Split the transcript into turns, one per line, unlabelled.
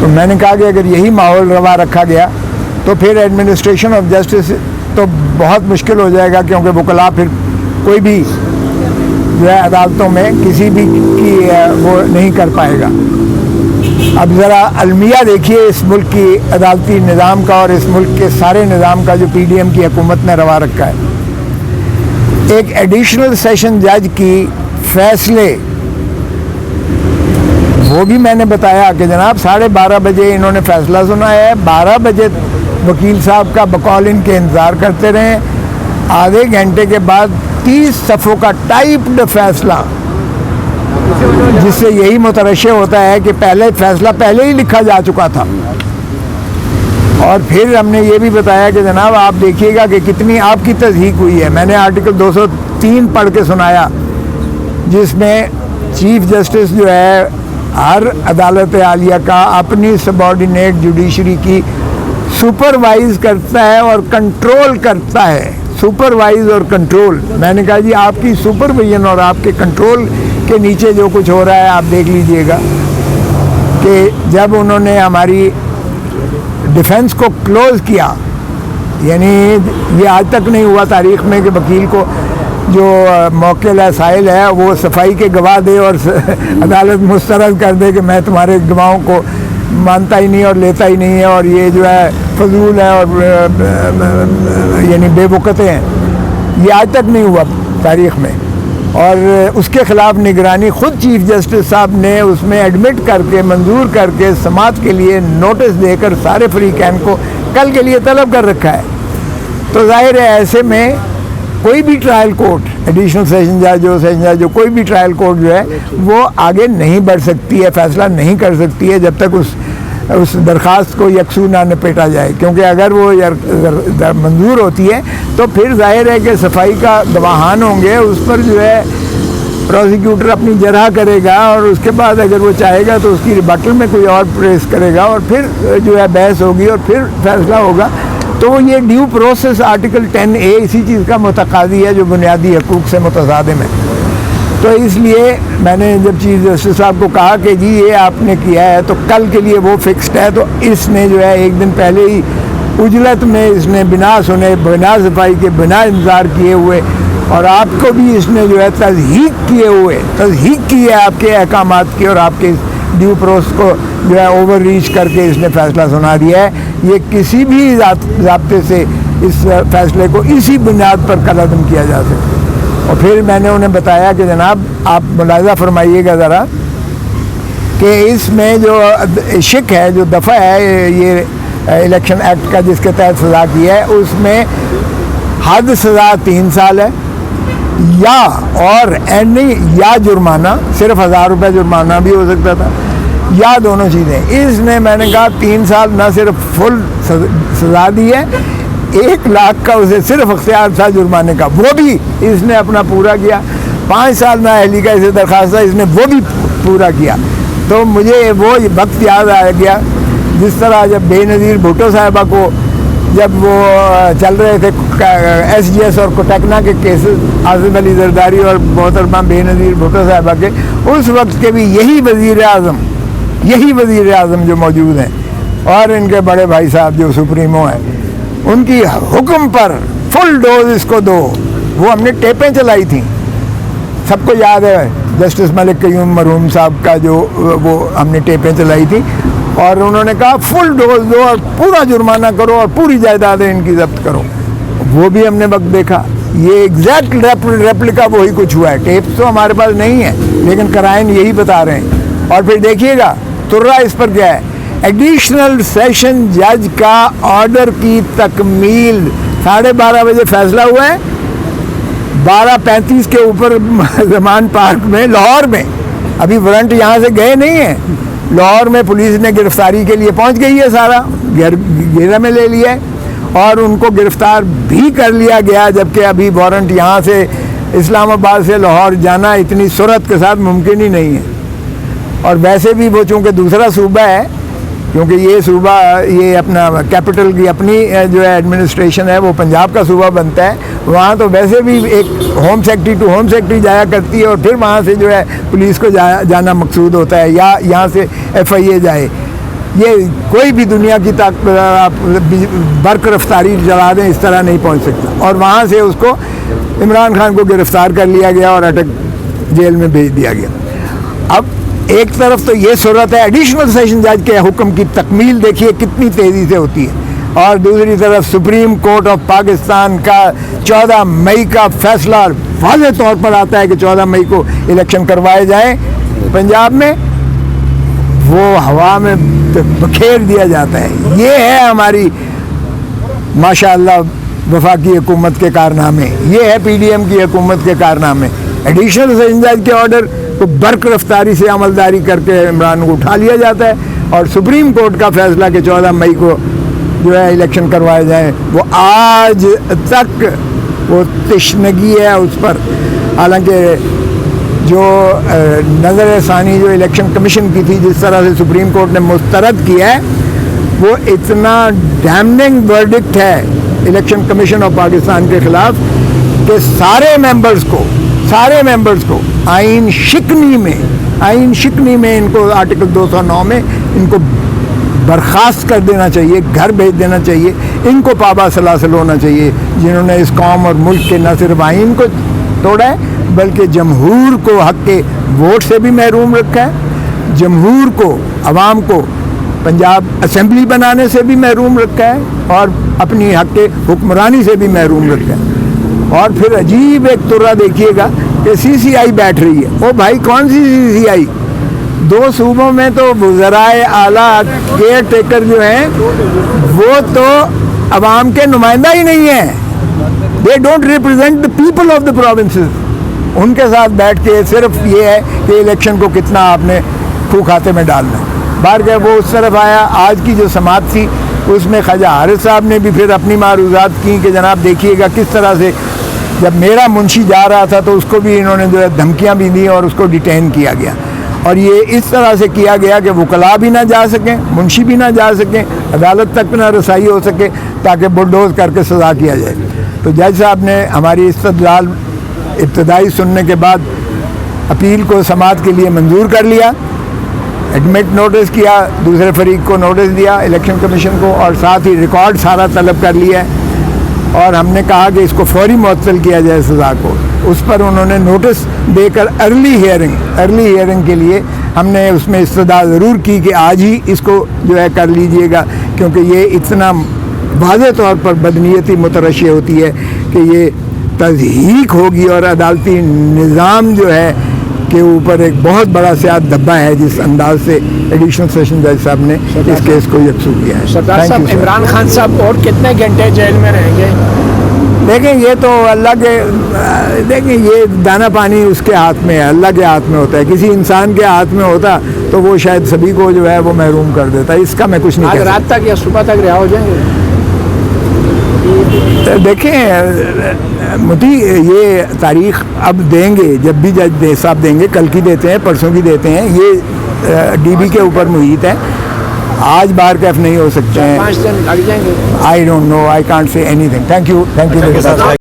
تو میں نے کہا کہ اگر یہی ماحول روا رکھا گیا تو پھر ایڈمنسٹریشن آف جسٹس تو بہت مشکل ہو جائے گا، کیونکہ وکلاء پھر کوئی بھی جو ہے عدالتوں میں کسی بھی کی وہ نہیں کر پائے گا۔ اب ذرا المیہ دیکھیے اس ملک کی عدالتی نظام کا اور اس ملک کے سارے نظام کا جو پی ڈی ایم کی حکومت نے روا رکھا ہے۔ ایک ایڈیشنل سیشن جج کی فیصلے، وہ بھی میں نے بتایا کہ جناب 12:30 بجے انہوں نے فیصلہ سنایا ہے، 12 بجے وکیل صاحب کا بقول ان کے انتظار کرتے رہے، آدھے گھنٹے کے بعد 30 صفحوں کا ٹائپڈ فیصلہ، جس سے یہی مترشح ہوتا ہے کہ پہلے فیصلہ پہلے ہی لکھا جا چکا تھا۔ اور پھر ہم نے یہ بھی بتایا کہ جناب آپ دیکھیے گا کہ کتنی آپ کی تصحیح ہوئی ہے۔ میں نے آرٹیکل 203 پڑھ کے سنایا، جس میں چیف جسٹس جو ہے ہر عدالت عالیہ کا اپنی سبارڈینیٹ جوڈیشری کی سپروائز کرتا ہے اور کنٹرول کرتا ہے۔ سپروائز اور کنٹرول، میں نے کہا جی آپ کی سپرویژن اور آپ کے کنٹرول کے نیچے جو کچھ ہو رہا ہے آپ دیکھ لیجئے گا کہ جب انہوں نے ہماری ڈیفنس کو کلوز کیا، یعنی یہ آج تک نہیں ہوا تاریخ میں کہ وکیل کو جو موکل ہے سائل ہے وہ صفائی کے گواہ دے اور عدالت مسترد کر دے کہ میں تمہارے گواہوں کو مانتا ہی نہیں اور لیتا ہی نہیں ہے اور یہ جو ہے فضول ہے اور یعنی بے وقتیں ہیں۔ یہ آج تک نہیں ہوا تاریخ میں، اور اس کے خلاف نگرانی خود چیف جسٹس صاحب نے اس میں ایڈمٹ کر کے منظور کر کے سماعت کے لیے نوٹس دے کر سارے فریقین کو کل کے لیے طلب کر رکھا ہے۔ تو ظاہر ہے ایسے میں کوئی بھی ٹرائل کورٹ، ایڈیشنل سیشن جج ہو، سیشن جج ہو، کوئی بھی ٹرائل کورٹ جو ہے وہ آگے نہیں بڑھ سکتی ہے، فیصلہ نہیں کر سکتی ہے جب تک اس درخواست کو یکسو نہ نپیٹا جائے، کیونکہ اگر وہ منظور ہوتی ہے تو پھر ظاہر ہے کہ صفائی کا گواہان ہوں گے، اس پر جو ہے پروسیکیوٹر اپنی جرح کرے گا اور اس کے بعد اگر وہ چاہے گا تو اس کی ریبٹل میں کوئی اور پریس کرے گا اور پھر جو ہے بحث ہوگی اور پھر فیصلہ ہوگا۔ تو یہ ڈیو پروسیس آرٹیکل 10A اسی چیز کا متقاضی ہے جو بنیادی حقوق سے متصادم ہے۔ تو اس لیے میں نے جب چیف جسٹس صاحب کو کہا کہ جی یہ آپ نے کیا ہے تو کل کے لیے وہ فکسڈ ہے، تو اس نے جو ہے ایک دن پہلے ہی اجلت میں اس نے بنا سنے، بنا صفائی کے، بنا انتظار کیے ہوئے، اور آپ کو بھی اس نے جو ہے تصحیح کی ہے آپ کے احکامات کی اور آپ کے ڈیو پروسیس کو جو ہے اوور ریچ کر کے اس نے فیصلہ سنا دیا ہے۔ یہ کسی بھی ضابطے سے اس فیصلے کو اسی بنیاد پر قلعدم کیا جا سکتا ہے۔ اور پھر میں نے انہیں بتایا کہ جناب آپ ملاحظہ فرمائیے گا ذرا کہ اس میں جو شک ہے، جو دفعہ ہے یہ الیکشن ایکٹ کا جس کے تحت سزا کی ہے، اس میں حد سزا 3 سال ہے یا اور یا جرمانہ، صرف 1000 روپے جرمانہ بھی ہو سکتا تھا، یا دونوں چیزیں۔ اس نے میں نے کہا 3 سال نہ صرف فل سزا دی ہے، 1 لاکھ کا اسے صرف اختیار تھا جرمانے کا، وہ بھی اس نے اپنا پورا کیا۔ 5 سال نااہلی کا اسے درخواست تھا، اس نے وہ بھی پورا کیا۔ تو مجھے وہ وقت یاد آ گیا جس طرح جب بے نظیر بھٹو صاحبہ کو جب وہ چل رہے تھے ایس جی ایس اور کوٹیکنا کے کیسز، آصف علی زرداری اور محترمہ بے نظیر بھٹو صاحبہ کے، اس وقت کے بھی یہی وزیر اعظم جو موجود ہیں اور ان کے بڑے بھائی صاحب جو سپریمو ہیں، ان کی حکم پر فل ڈوز اس کو دو۔ وہ ہم نے ٹیپیں چلائی تھیں، سب کو یاد ہے جسٹس ملک قیوم مرحوم صاحب کا جو وہ ہم نے ٹیپیں چلائی تھی، اور انہوں نے کہا فل ڈوز دو اور پورا جرمانہ کرو اور پوری جائیدادیں ان کی ضبط کرو۔ وہ بھی ہم نے وقت دیکھا، یہ ایگزیکٹ ریپلیکا وہی کچھ ہوا ہے۔ ٹیپس تو ہمارے پاس نہیں ہے لیکن قرائن یہی بتا رہے ہیں۔ اور پھر دیکھیے گا ترا اس پر کیا ہے، ایڈیشنل سیشن جج کا آرڈر کی تکمیل 12:30 بجے فیصلہ ہوا ہے، 12:35 کے اوپر زمان پارک میں لاہور میں، ابھی وارنٹ یہاں سے گئے نہیں ہیں، لاہور میں پولیس نے گرفتاری کے لیے پہنچ گئی ہے، سارا گھیرے میں لے لیا ہے اور ان کو گرفتار بھی کر لیا گیا، جبکہ ابھی وارنٹ یہاں سے اسلام آباد سے لاہور جانا اتنی سرعت کے ساتھ ممکن ہی نہیں ہے۔ اور ویسے بھی وہ چونکہ دوسرا صوبہ ہے، کیونکہ یہ صوبہ یہ اپنا کیپٹل کی اپنی جو ہے ایڈمنسٹریشن ہے وہ پنجاب کا صوبہ بنتا ہے، وہاں تو ویسے بھی ایک home secretary to home secretary جایا کرتی ہے اور پھر وہاں سے جو ہے پولیس کو جانا مقصود ہوتا ہے، یا یہاں سے ایف آئی اے جائے۔ یہ کوئی بھی دنیا کی برق رفتاری چلا دیں اس طرح نہیں پہنچ سکتا. اور وہاں سے اس کو عمران خان کو گرفتار کر لیا گیا اور اٹک جیل میں بھیج دیا گیا. اب ایک طرف تو یہ صورت ہے, ایڈیشنل سیشن جج کے حکم کی تکمیل دیکھیے کتنی تیزی سے ہوتی ہے, اور دوسری طرف سپریم کورٹ آف پاکستان کا 14 مئی کا فیصلہ واضح طور پر آتا ہے کہ 14 مئی کو الیکشن کروائے جائیں پنجاب میں, وہ ہوا میں بکھیر دیا جاتا ہے. یہ ہے ہماری ماشاءاللہ وفاقی حکومت کے کارنامے, یہ ہے پی ڈی ایم کی حکومت کے کارنامے. ایڈیشنل سیشن جج کے آرڈر کو برق رفتاری سے عملداری کر کے عمران کو اٹھا لیا جاتا ہے, اور سپریم کورٹ کا فیصلہ کہ 14 مئی کو جو ہے الیکشن کروائے جائیں, وہ آج تک وہ تشنگی ہے اس پر. حالانکہ جو نظر ثانی جو الیکشن کمیشن کی تھی, جس طرح سے سپریم کورٹ نے مسترد کیا ہے, وہ اتنا ڈیمننگ ورڈکٹ ہے الیکشن کمیشن آف پاکستان کے خلاف کہ سارے ممبرز کو آئین شکنی میں ان کو آرٹیکل 209 میں ان کو برخاست کر دینا چاہیے, گھر بھیج دینا چاہیے. ان کو پابا سلاسل ہونا چاہیے جنہوں نے اس قوم اور ملک کے نہ صرف آئین کو توڑا ہے بلکہ جمہور کو حق کے ووٹ سے بھی محروم رکھا ہے, جمہور کو, عوام کو پنجاب اسمبلی بنانے سے بھی محروم رکھا ہے, اور اپنی حق کے حکمرانی سے بھی محروم رکھا ہے. اور پھر عجیب ایک طرح دیکھیے گا کہ سی سی آئی بیٹھ رہی ہے. او بھائی کون سی سی سی آئی؟ 2 صوبوں میں تو وزرائے اعلیٰ کیئر ٹیکر جو ہیں وہ تو عوام کے نمائندہ ہی نہیں ہیں. They don't represent the people of the provinces. ان کے ساتھ بیٹھ کے صرف یہ ہے کہ الیکشن کو کتنا آپ نے خو کھاتے میں ڈالنا ہے. باہر گئے وہ اس طرف آیا. آج کی جو سماعت تھی اس میں خواجہ حارث صاحب نے بھی پھر اپنی معروضات کی کہ جناب دیکھیے گا کس طرح سے جب میرا منشی جا رہا تھا تو اس کو بھی انہوں نے جو ہے دھمکیاں بھی دیں اور اس کو ڈیٹین کیا گیا, اور یہ اس طرح سے کیا گیا کہ وکلاء بھی نہ جا سکیں, منشی بھی نہ جا سکیں, عدالت تک نہ رسائی ہو سکے, تاکہ بلڈوز کر کے سزا کیا جائے. تو جج صاحب نے ہماری استدلال ابتدائی سننے کے بعد اپیل کو سماعت کے لیے منظور کر لیا, ایڈمٹ نوٹس کیا, دوسرے فریق کو نوٹس دیا الیکشن کمیشن کو, اور ساتھ ہی ریکارڈ سارا طلب کر لیا ہے, اور ہم نے کہا کہ اس کو فوری معطل کیا جائے سزا کو. اس پر انہوں نے نوٹس دے کر ارلی ہیئرنگ کے لیے ہم نے اس میں استدعا ضرور کی کہ آج ہی اس کو جو ہے کر لیجئے گا, کیونکہ یہ اتنا واضح طور پر بدنیتی مترشح ہوتی ہے کہ یہ تضحیق ہوگی, اور عدالتی نظام جو ہے کے اوپر ایک بہت بڑا سیاہ دھبا ہے جس انداز سے ایڈیشنل سیشن جج صاحب نے اس کیس کو یکسو کیا ہے.
سردار صاحب, عمران خان صاحب اور کتنے گھنٹے جیل میں رہیں گے؟
دیکھیں یہ تو اللہ کے, دیکھیں یہ دانہ پانی اس کے ہاتھ میں ہے, اللہ کے ہاتھ میں ہوتا ہے. کسی انسان کے ہاتھ میں ہوتا تو وہ شاید سبھی کو جو ہے وہ محروم کر دیتا. اس کا میں کچھ نہیں کہہ سکتا.
رات تک یا صبح تک رہا ہو جائیں گے؟
دیکھیں مودی یہ تاریخ اب دیں گے, جب بھی جج صاحب دیں گے, کل کی دیتے ہیں, پرسوں کی دیتے ہیں, یہ ڈی بی کے اوپر محیط ہے. آج باہر کیف نہیں ہو سکتے ہیں.
5 دن لگ جائیں گے.
I don't know, I can't say any thing. Thank you.